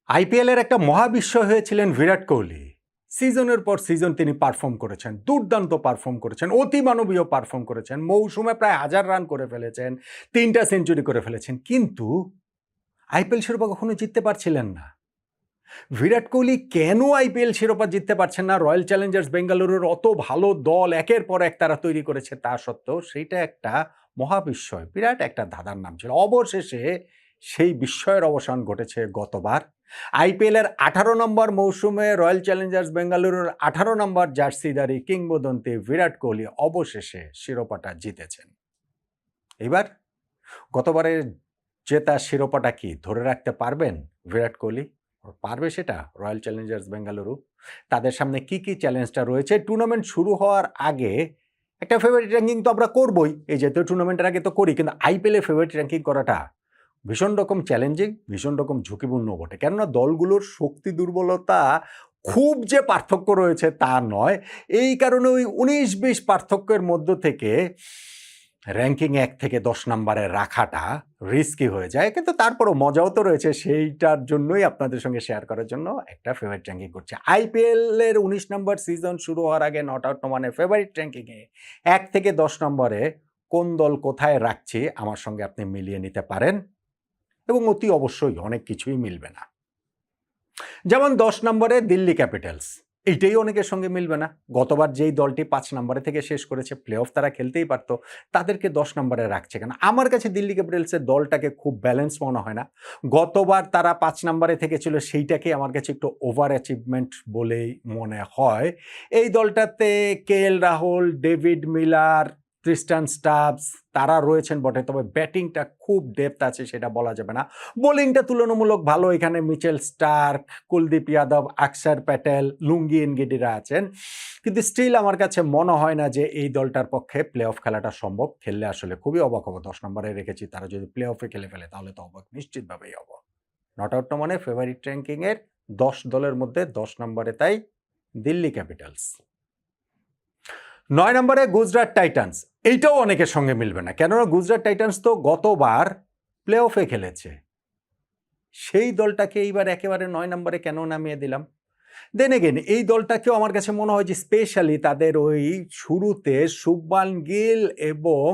আইপিএলের একটা মহাবিস্ময় হয়েছিলেন বিরাট কোহলি। সিজনের পর সিজন তিনি পারফর্ম করেছেন, দুর্দান্ত পারফর্ম করেছেন, অতিমানবীয় পারফর্ম করেছেন, মৌসুমে প্রায় 1000 রান করে ফেলেছেন, 3টা সেঞ্চুরি করে ফেলেছেন, কিন্তু আইপিএল শিরোপা কখনো জিততে পারছিলেন না। বিরাট কোহলি কেন আইপিএল শিরোপা জিততে পারছেন না? রয়্যাল চ্যালেঞ্জার্স বেঙ্গালুরুর অত ভালো দল একের পর এক তারা তৈরি করেছে, তা সত্ত্বেও সেইটা একটা মহাবিস্ময়, বিরাট একটা ধাঁধার নাম ছিল। অবশেষে সেই বিস্ময়ের অবসান ঘটেছে গতবার। আইপিএলের 18 নম্বর মৌসুমে রয়্যাল চ্যালেঞ্জার্স বেঙ্গালুরুর 18 নম্বর জার্সিধারী কিংবদন্তি বিরাট কোহলি অবশেষে শিরোপাটা জিতেছেন। এবার গতবারের জেতা শিরোপাটা কি ধরে রাখতে পারবেন বিরাট কোহলি? পারবে সেটা রয়্যাল চ্যালেঞ্জার্স বেঙ্গালুরু? তাদের সামনে কি কি চ্যালেঞ্জটা রয়েছে? টুর্নামেন্ট শুরু হওয়ার আগে একটা ফেভারিট র্যাঙ্কিং তো আমরা করবই, এই যেহেতু টুর্নামেন্টের আগে তো করি, কিন্তু আইপিএলে ফেভারিট র্যাঙ্কিং করাটা ভীষণ রকম চ্যালেঞ্জিং, ভীষণ রকম ঝুঁকিপূর্ণ বটে। কেননা দলগুলোর শক্তি দুর্বলতা খুব যে পার্থক্য রয়েছে তা নয়। এই কারণে ওই 19-20 পার্থক্যের মধ্য থেকে র্যাঙ্কিং 1 থেকে 10 নম্বরে রাখাটা রিস্কি হয়ে যায়, কিন্তু তারপরও মজাও তো রয়েছে। সেইটার জন্যই আপনাদের সঙ্গে শেয়ার করার জন্য একটা ফেভারিট র্যাঙ্কিং করছে। আইপিএলের 19 নম্বর সিজন শুরু হওয়ার আগে নট আউট মানে ফেভারিট র্যাঙ্কিংয়ে 1 থেকে 10 নম্বরে কোন দল কোথায় রাখছে আমার সঙ্গে আপনি মিলিয়ে নিতে পারেন, এবং অতি অবশ্যই অনেক কিছুই মিলবে না। যেমন 10 নম্বরে দিল্লি ক্যাপিটালস, এইটাই অনেকের সঙ্গে মিলবে না। গতবার যেই দলটি 5 নম্বরে থেকে শেষ করেছে, প্লে অফ তারা খেলতেই পারতো, তাদেরকে 10 নম্বরে রাখছে কেন? আমার কাছে দিল্লি ক্যাপিটালসের দলটাকে খুব ব্যালেন্স মনে হয় না। গতবার তারা 5 নম্বরে থেকেছিল, সেইটাকে আমার কাছে একটু ওভার অ্যাচিভমেন্ট বলেই মনে হয়। এই দলটাতে রাহুল, ডেভিড মিলার, ক্রিস্টান স্টাবস তারা রয়েছেন বটে, তবে ব্যাটিংটা খুব ডেপথ আছে সেটা বলা যাবে না। বোলিংটা তুলনামূলক ভালো, এখানে মিচেল স্টার্ক, কুলদীপ যাদব, অক্ষর প্যাটেল, লুঙ্গি এনগিডিরা আছেন, কিন্তু স্টিল আমার কাছে মনে হয় না যে এই দলটার পক্ষে প্লে অফ খেলাটা সম্ভব। খেললে আসলে খুবই অবাক হবো। 10 নম্বরে রেখেছি, তারা যদি প্লে অফে খেলে ফেলে তাহলে তো অবাক নিশ্চিতভাবেই হবো। নট আউট মানে ফেভারিট র্যাঙ্কিংয়ের 10 দলের মধ্যে 10 নম্বরে তাই দিল্লি ক্যাপিটালস। 9 নম্বরে গুজরাট টাইটান্স, এইটাও অনেকের সঙ্গে মিলবে না, কেননা গুজরাট টাইটান্স তো গতবার প্লে অফে খেলেছে। সেই দলটাকে এইবার একেবারে 9 নম্বরে কেন নামিয়ে দিলাম? দেন এগেন এই দলটাকেও আমার কাছে মনে হয় যে স্পেশালি তাদের ওই শুরুতে শুভমান গিল এবং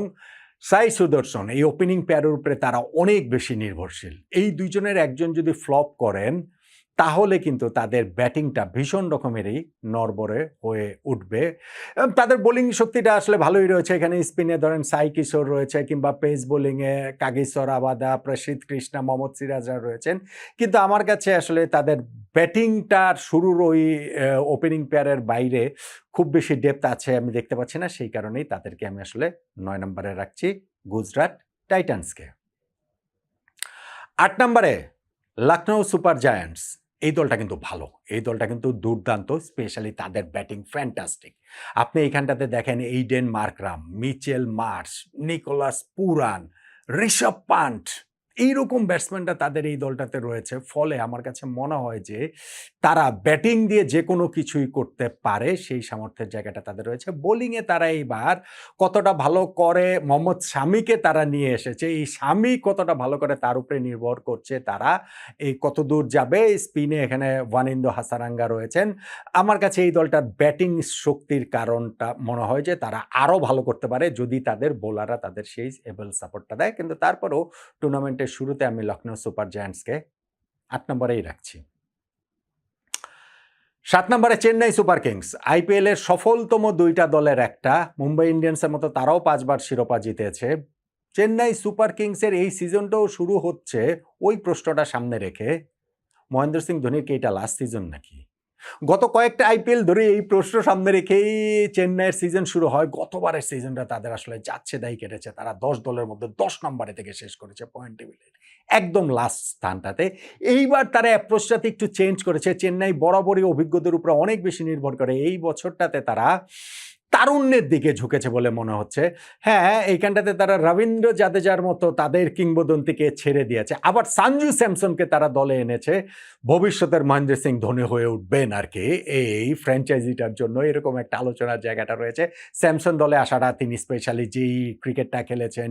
সাই সুদর্শন এই ওপেনিং পেয়ারের উপরে তারা অনেক বেশি নির্ভরশীল। এই দুইজনের একজন যদি ফ্লপ করেন তাহলে কিন্তু তাদের ব্যাটিংটা ভীষণ রকমেরই নড়বড়ে হয়ে উঠবে। তাদের বোলিং শক্তিটা আসলে ভালোই রয়েছে। এখানে স্পিনে ধরেন সাই কিশোর রয়েছে, কিংবা পেস বোলিংয়ে কাগিসর আবাদা, প্রসিদ্ধ কৃষ্ণা, মোহাম্মদ সিরাজরা রয়েছেন, কিন্তু আমার কাছে আসলে তাদের ব্যাটিংটার শুরুর ওই ওপেনিং পেয়ারের বাইরে খুব বেশি ডেপথ আছে আমি দেখতে পাচ্ছি না। সেই কারণেই তাদেরকে আমি আসলে 9 নম্বরে রাখছি, গুজরাট টাইটান্সকে। 8 নম্বরে লখনৌ সুপার জায়ান্টস, এই দলটা কিন্তু ভালো, এই দলটা কিন্তু দুর্দান্ত, স্পেশালি তাদের ব্যাটিং ফ্যান্টাস্টিক। আপনি এইখানটাতে দেখেন Aiden Markram, Mitchell Marsh, Nicholas Pooran, Rishabh punt, এইরকম ব্যাটসম্যানরা তাদের এই দলটাতে রয়েছে। ফলে আমার কাছে মনে হয় যে তারা ব্যাটিং দিয়ে যে কোনো কিছুই করতে পারে, সেই সামর্থ্যের জায়গাটা তাদের রয়েছে। বোলিংয়ে তারা এইবার কতটা ভালো করে, মোহাম্মদ শামিকে তারা নিয়ে এসেছে, এই শামি কতটা ভালো করে তার উপরে নির্ভর করছে তারা এই কত দূর যাবে। স্পিনে এখানে ওয়ানিন্দো হাসারাঙ্গা রয়েছেন। আমার কাছে এই দলটার ব্যাটিং শক্তির কারণটা মনে হয় যে তারা আরও ভালো করতে পারে যদি তাদের বোলাররা তাদের সেই এবল সাপোর্টটা দেয়, কিন্তু তারপরেও টুর্নামেন্টের শুরুতে আমি লখনৌ সুপার জায়ান্টসকে 8 নম্বরেই রাখছি। 7 নম্বরে চেন্নাই সুপার কিংস, আইপিএল এর সফলতম 2টা দলের একটা। মুম্বাই ইন্ডিয়ান্সের মতো তারাও 5 বার শিরোপা জিতেছে। চেন্নাই সুপার কিংসের এই সিজনটাও শুরু হচ্ছে ওই প্রশ্নটা সামনে রেখে, মহেন্দ্র সিং ধোনির কি এটা লাস্ট সিজন নাকি? গত কয়েকটা আইপিএল ধরে এই প্রশ্ন সামনে রেখেই চেন্নাইয়ের সিজন শুরু হয়। গতবারের সিজনটা তাদের আসলে যাচ্ছে দায়ী কেটেছে, তারা 10 দলের মধ্যে 10 নম্বরে থেকে শেষ করেছে পয়েন্ট টেবিলে, একদম লাস্ট স্থানটাতে। এইবার তারা অ্যাপ্রোচটাতে একটু চেঞ্জ করেছে। চেন্নাই বরাবরই অভিজ্ঞদের উপরে অনেক বেশি নির্ভর করে। এই বছরটাতে তারা তারুণ্যের দিকে ঝুঁকেছে বলে মনে হচ্ছে। হ্যাঁ, এইখানটাতে তারা রবীন্দ্র জাদেজার মতো তাদের কিংবদন্তিকে ছেড়ে দিয়েছে। আবার সঞ্জু স্যামসনকে তারা দলে এনেছে। ভবিষ্যতের মহেন্দ্র সিং ধোনি হয়ে উঠবেন আরকি এই ফ্র্যাঞ্চাইজিটার জন্য, এরকম একটা আলোচনার জায়গাটা রয়েছে। স্যামসন দলে আসাটা তিনি স্পেশালি যেই ক্রিকেটটা খেলেছেন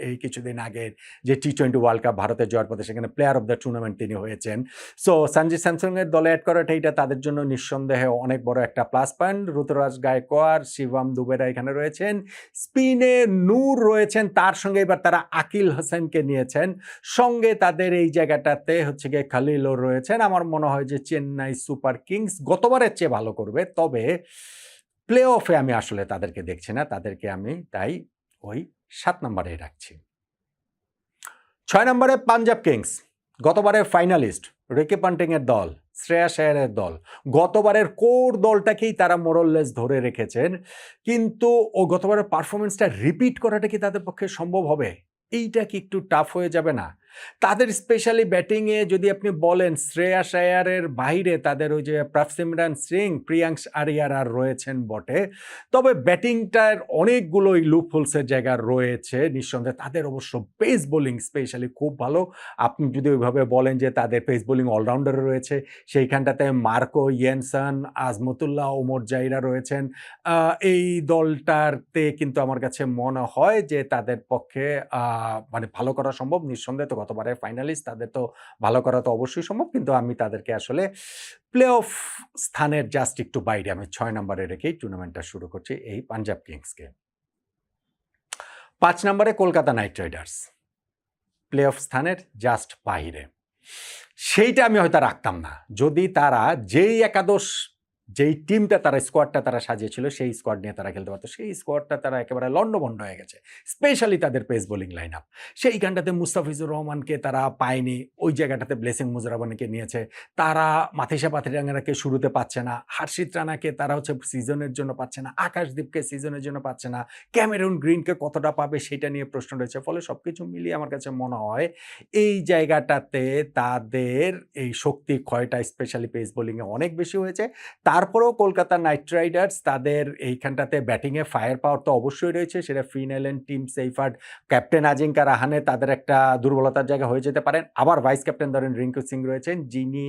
এই কিছুদিন আগের যে টি-20 ওয়ার্ল্ড কাপ ভারতের জয়ের পথে, সেখানে প্লেয়ার অফ দ্য টুর্নামেন্ট তিনি হয়েছেন। সো সঞ্জু স্যামসনের দলে অ্যাড করাটা এটা তাদের জন্য নিঃসন্দেহে অনেক বড় একটা প্লাস পয়েন্ট। ঋতুরাজ গায়কোয়াড়, শিবম দুবেরা এখানে রয়েছেন। স্পিনে নূর রয়েছেন, তার সঙ্গে এবার তারা আকিল হোসেনকে নিয়েছেন। সঙ্গে তাদের এই জায়গাটাতে হচ্ছে গিয়ে খালিলও রয়েছেন। আমার মনে হয় যে চেন্নাই সুপার কিংস গতবারের চেয়ে ভালো করবে, তবে প্লে অফে আমি আসলে তাদেরকে দেখছি না। তাদেরকে আমি তাই ওই 7 নম্বরেই রাখছি। 6 নম্বরে পাঞ্জাব কিংস, গতবারের ফাইনালিস্ট রিকি পন্টিংয়ের দল, শ্রেয়াস আয়ারের দল। গতবারের কোর দলটাকেই তারা মোরললেস ধরে রেখেছেন, কিন্তু ও গতবারের পারফরমেন্সটা রিপিট করাটা কি তাদের পক্ষে সম্ভব হবে? এইটা কি একটু টাফ হয়ে যাবে না? তাদের স্পেশালি ব্যাটিংয়ে যদি আপনি বলেন, শ্রেয়াস আয়ারের বাইরে তাদের ওই যে প্রভসিমরন সিং, প্রিয়াংশ আরিয়ার আর রয়েছেন বটে, তবে ব্যাটিংটার অনেকগুলোই লুপহোলসের জায়গা রয়েছে নিঃসন্দেহে। তাদের অবশ্য পেস বোলিং স্পেশালি খুব ভালো। আপনি যদি ওইভাবে বলেন যে তাদের পেস বোলিং অলরাউন্ডার রয়েছে, সেইখানটাতে মার্কো ইয়েনসন, আজমতুল্লাহ, ওমর জাইরা রয়েছেন। এই দলটাতে কিন্তু আমার কাছে মনে হয় যে তাদের পক্ষে মানে ভালো করা সম্ভব। নিঃসন্দেহে তো গতবারের ফাইনালিস্ট, তাদের তো ভালো করা তো অবশ্যই সম্ভব, কিন্তু আমি তাদেরকে আসলে প্লে অফ স্থানের জাস্ট একটু বাইরে আমি 6 নম্বরে রেখেই টুর্নামেন্টটা শুরু করছি এই পাঞ্জাব কিংসকে। 5 নম্বরে Kolkata night Riders, play of স্থানের জাস্ট বাইরে। সেইটা আমি হয়তো রাখতাম না যদি তারা যেই একাদশ, যেই টিমটা তারা স্কোয়াডটা তারা সাজিয়েছিল সেই স্কোয়াড নিয়ে তারা খেলতে পারতো। সেই স্কোয়াডটা তারা একেবারে লন্ডভন্ড হয়ে গেছে, স্পেশালি তাদের পেস বোলিং লাইন আপ। সেইখানটাতে মুস্তাফিজুর রহমানকে তারা পায়নি, ওই জায়গাটাতে ব্লেসিং মুজরাবানিকে নিয়েছে। তারা মাথিসা পাথিরাঙ্গাকে শুরুতে পাচ্ছে না, হার্ষিত রানাকে তারা হচ্ছে সিজনের জন্য পাচ্ছে না, আকাশদীপকে সিজনের জন্য পাচ্ছে না, ক্যামেরুন গ্রিনকে কতটা পাবে সেটা নিয়ে প্রশ্ন রয়েছে। ফলে সব কিছু মিলিয়ে আমার কাছে মনে হয় এই জায়গাটাতে তাদের এই শক্তি ক্ষয়টা স্পেশালি পেস বোলিংয়ে অনেক বেশি হয়েছে। তারপরেও কলকাতা নাইট রাইডার্স তাদের এইখানটাতে ব্যাটিংয়ে ফায়ার পাওয়ার তো অবশ্যই রয়েছে, সেটা ফিন এলেন, টিম সেইফার্ড, ক্যাপ্টেন আজিঙ্কা রাহানে তাদের একটা দুর্বলতার জায়গা হয়ে যেতে পারেন। আবার ভাইস ক্যাপ্টেন ধরেন রিঙ্কু সিং রয়েছেন, যিনি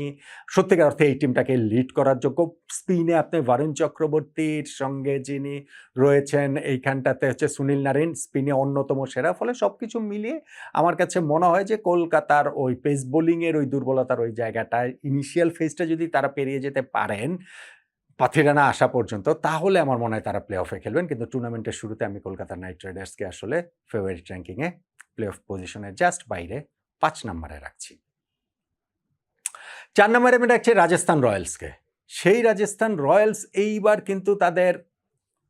সত্যিকার অর্থে এই টিমটাকে লিড করার যোগ্য। স্পিনে আপনি বরুণ চক্রবর্তীর সঙ্গে যিনি রয়েছেন এইখানটাতে হচ্ছে সুনীল নারিন, স্পিনে অন্যতম সেরা। ফলে সব কিছু মিলিয়ে আমার কাছে মনে হয় যে কলকাতার ওই পেস বোলিংয়ের ওই দুর্বলতার ওই জায়গাটায় ইনিশিয়াল ফেজটা যদি তারা পেরিয়ে যেতে পারেন পাথিরানা আসা পর্যন্ত, তাহলে আমার মনে হয় তারা প্লে অফে খেলবেন। কিন্তু টুর্নামেন্টের শুরুতে আমি কলকাতা নাইট রাইডার্সকে আসলে ফেভারিট র্যাঙ্কিংয়ে প্লে অফ পজিশনের জাস্ট বাইরে 5 নম্বরে রাখছি। 4 নম্বরে আমি রাখছি রাজস্থান রয়্যালসকে। সেই রাজস্থান রয়্যালস এইবার কিন্তু তাদের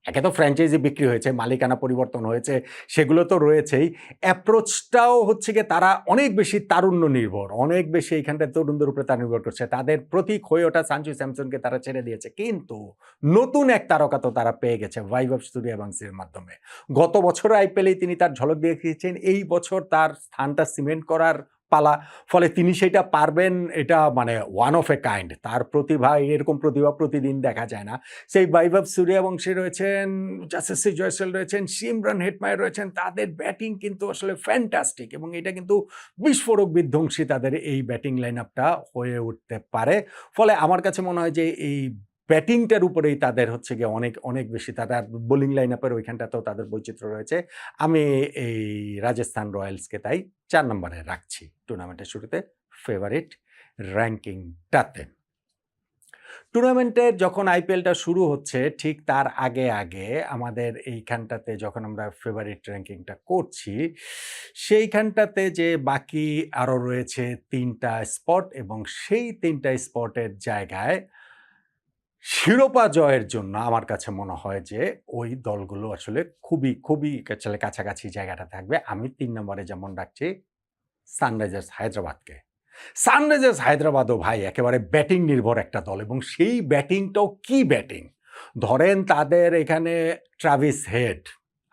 একে তো ফ্র্যাঞ্চাইজি বিক্রি হয়েছে, মালিকানা পরিবর্তন হয়েছে, সেগুলো তো রয়েছেই। অ্যাপ্রোচটাও হচ্ছে গিয়ে তারা অনেক বেশি তারুণ্য নির্ভর, অনেক বেশি এইখানটায় তরুণদের উপরে তারা নির্ভর করছে। তাদের প্রতীক হয়ে ওঠা সঞ্জু স্যামসনকে তারা ছেড়ে দিয়েছে, কিন্তু নতুন এক তারকা তো তারা পেয়ে গেছে বৈভব সূর্যবংশীর মাধ্যমে। গত বছর আইপিএলেই তিনি তার ঝলক দেখিয়েছেন, এই বছর তার স্থানটা সিমেন্ট করার পালা। ফলে তিনি সেটা পারবেন, এটা মানে ওয়ান অফ এ কাইন্ড। তার প্রতিভা, এরকম প্রতিভা প্রতিদিন দেখা যায় না। সেই বৈভব সূর্যবংশী রয়েছেন, যশস্বী জয়সওয়াল রয়েছেন, সিমরন হেটমায়ার রয়েছেন। তাদের ব্যাটিং কিন্তু আসলে ফ্যান্টাস্টিক, এবং এটা কিন্তু বিস্ফোরক বিধ্বংসী তাদের এই ব্যাটিং লাইন আপটা হয়ে উঠতে পারে। ফলে আমার কাছে মনে হয় যে এই ব্যাটিংটার উপরেই তাদের হচ্ছে গিয়ে অনেক অনেক বেশি, তাদের বোলিং লাইন আপের ওইখানটাতেও তাদের বৈচিত্র্য রয়েছে। আমি এই রাজস্থান রয়্যালসকে তাই 4 নম্বরে রাখছি টুর্নামেন্টের শুরুতে ফেভারিট র্যাঙ্কিংটাতে। টুর্নামেন্টের যখন আইপিএলটা শুরু হচ্ছে ঠিক তার আগে আগে আমাদের এইখানটাতে যখন আমরা ফেভারিট র্যাঙ্কিংটা করছি, সেইখানটাতে যে বাকি আরও রয়েছে 3টা স্পট, এবং সেই 3টা স্পটের জায়গায় শিরোপা জয়ের জন্য আমার কাছে মনে হয় যে ওই দলগুলো আসলে খুবই খুবই আসলে কাছাকাছি জায়গাটা থাকবে। আমি 3 নম্বরে যেমন রাখছি সানরাইজার্স হায়দ্রাবাদকে। সানরাইজার্স হায়দ্রাবাদও ভাই একেবারে ব্যাটিং নির্ভর একটা দল, এবং সেই ব্যাটিংটাও কি ব্যাটিং! ধরেন তাদের এখানে Travis Head,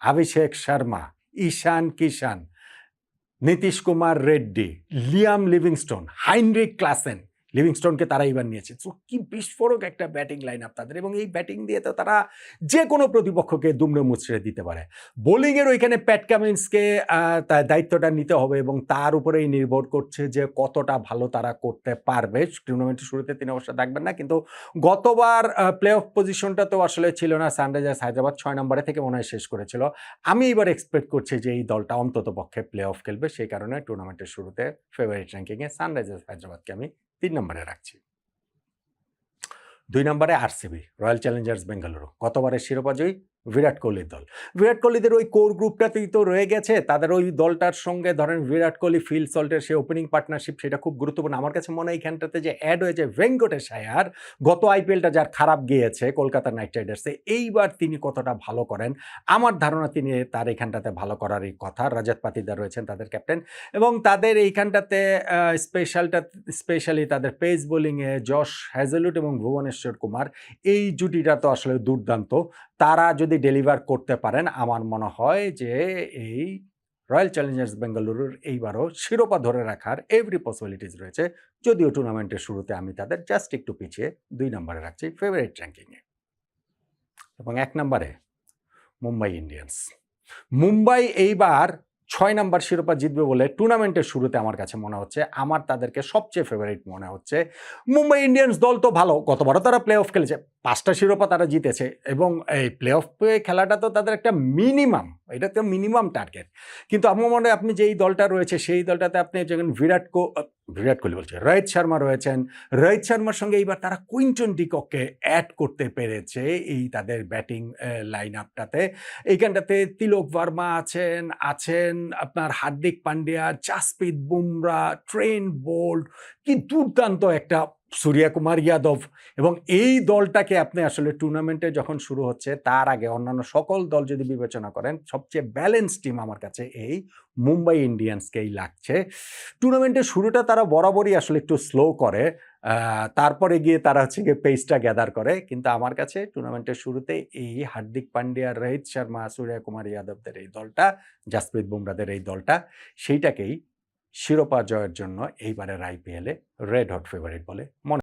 Abhishek Sharma, Ishan Kishan, Nitish Kumar Reddy, Liam Livingstone, Heinrich Klaasen, লিভিংস্টোনকে তারা এবার নিয়েছে। সো কি বিস্ফোরক একটা ব্যাটিং লাইন আপ তাদের, এবং এই ব্যাটিং দিয়ে তো তারা যে কোনো প্রতিপক্ষকে দুমড়ে মুচড়ে দিতে পারে। বোলিংয়ের ওইখানে প্যাট কামিন্সকে তার দায়িত্বটা নিতে হবে, এবং তার উপরেই নির্ভর করছে যে কতটা ভালো তারা করতে পারবে। টুর্নামেন্টের শুরুতে তিনি অবশ্য থাকবেন না, কিন্তু গতবার প্লে অফ পজিশনটাতেও আসলে ছিল না। সানরাইজার্স হায়দ্রাবাদ 6 নম্বরে থেকে মনে হয় শেষ করেছিল। আমি এবার এক্সপেক্ট করছি যে এই দলটা অন্ততপক্ষে প্লে অফ খেলবে। সেই কারণে টুর্নামেন্টের শুরুতে ফেভারিট র্যাঙ্কিংয়ে সানরাইজার্স হায়দ্রাবাদকে আমি 3 নম্বরে রাখছি। 2 নম্বরে আরসিবি, রয়্যাল চ্যালেঞ্জার্স বেঙ্গালুরু। গতবারের শিরোপাজয়ী বিরাট কোহলির দল। বিরাট কোহলিদের ওই কোর গ্রুপটাতেই তো রয়ে গেছে। তাদের ওই দলটার সঙ্গে ধরেন বিরাট কোহলি, ফিল সল্টের সেই ওপেনিং পার্টনারশিপ, সেটা খুব গুরুত্বপূর্ণ। আমার কাছে মনে হয় এইখানটাতে যে অ্যাড হয়েছে ভেঙ্কটেশ আয়ার, গত আইপিএলটা যার খারাপ গিয়েছে কলকাতা নাইট রাইডার্সে, এইবার তিনি কতটা ভালো করেন আমার ধারণা তিনি তার এখানটাতে ভালো করারই কথা। রাজাত পাতিদার রয়েছেন তাদের ক্যাপ্টেন, এবং তাদের এইখানটাতে স্পেশালি তাদের পেস বোলিংয়ে জশ হ্যাজেলউড এবং ভুবনেশ্বর কুমার, এই জুটিটা তো আসলে দুর্দান্ত। তারা যদি ডেলিভার করতে পারেন, আমার মনে হয় যে এই রয়্যাল চ্যালেঞ্জার্স বেঙ্গালুরুর এইবারও শিরোপা ধরে রাখার এভরি পসিবিলিটিস রয়েছে। যদিও টুর্নামেন্টের শুরুতে আমি তাদের জাস্ট একটু পিছিয়ে 2 নম্বরে রাখছি ফেভারিট র্যাঙ্কিংয়ে। এবং 1 নম্বরে মুম্বাই ইন্ডিয়ান্স। মুম্বাই এইবার 6 নম্বর শিরোপা জিতবে বলে টুর্নামেন্টের শুরুতে আমার কাছে মনে হচ্ছে। আমার তাদেরকে সবচেয়ে ফেভারিট মনে হচ্ছে। মুম্বাই ইন্ডিয়ান্স দল তো ভালো, গতবারও তারা প্লে অফ খেলেছে, 5টা শিরোপা তারা জিতেছে, এবং এই প্লে অফে খেলাটা তো তাদের একটা মিনিমাম, এটা তো মিনিমাম টার্গেট। কিন্তু আমার মনে হয় আপনি যেই দলটা রয়েছে সেই দলটাতে আপনি যখন বিরাট কোহলি বলছে, রোহিত শর্মা রয়েছেন, রোহিত শর্মার সঙ্গে এইবার তারা কুইন্টন ডিককে অ্যাড করতে পেরেছে এই তাদের ব্যাটিং লাইন আপটাতে। এইখানটাতে তিলক ভার্মা আছেন আপনার হার্দিক পান্ডিয়া, জাসপ্রীত বুমরা, ট্রেন্ট বোল্ট, কি দুর্দান্ত একটা সূর্যকুমার যাদব। এবং এই দলটাকে আপনি আসলে টুর্নামেন্টে যখন শুরু হচ্ছে তার আগে অন্যান্য সকল দল যদি বিবেচনা করেন, সবচেয়ে ব্যালেন্স টিম আমার কাছে এই মুম্বাই ইন্ডিয়ান্সকেই লাগছে। টুর্নামেন্টের শুরুটা তারা বরাবরই আসলে একটু স্লো করে, তারপরে গিয়ে তারা হচ্ছে গিয়ে পেসটা গ্যাদার করে, কিন্তু আমার কাছে টুর্নামেন্টের শুরুতে এই হার্দিক পান্ডিয়া, রোহিত শর্মা, সূর্যকুমার যাদবদের এই দলটা, জাসপ্রীত বুমরাদের এই দলটা, সেইটাকেই শিরোপা জয়ের জন্য এইবারের আইপিএলে রেড হট ফেভারিট বলে মনে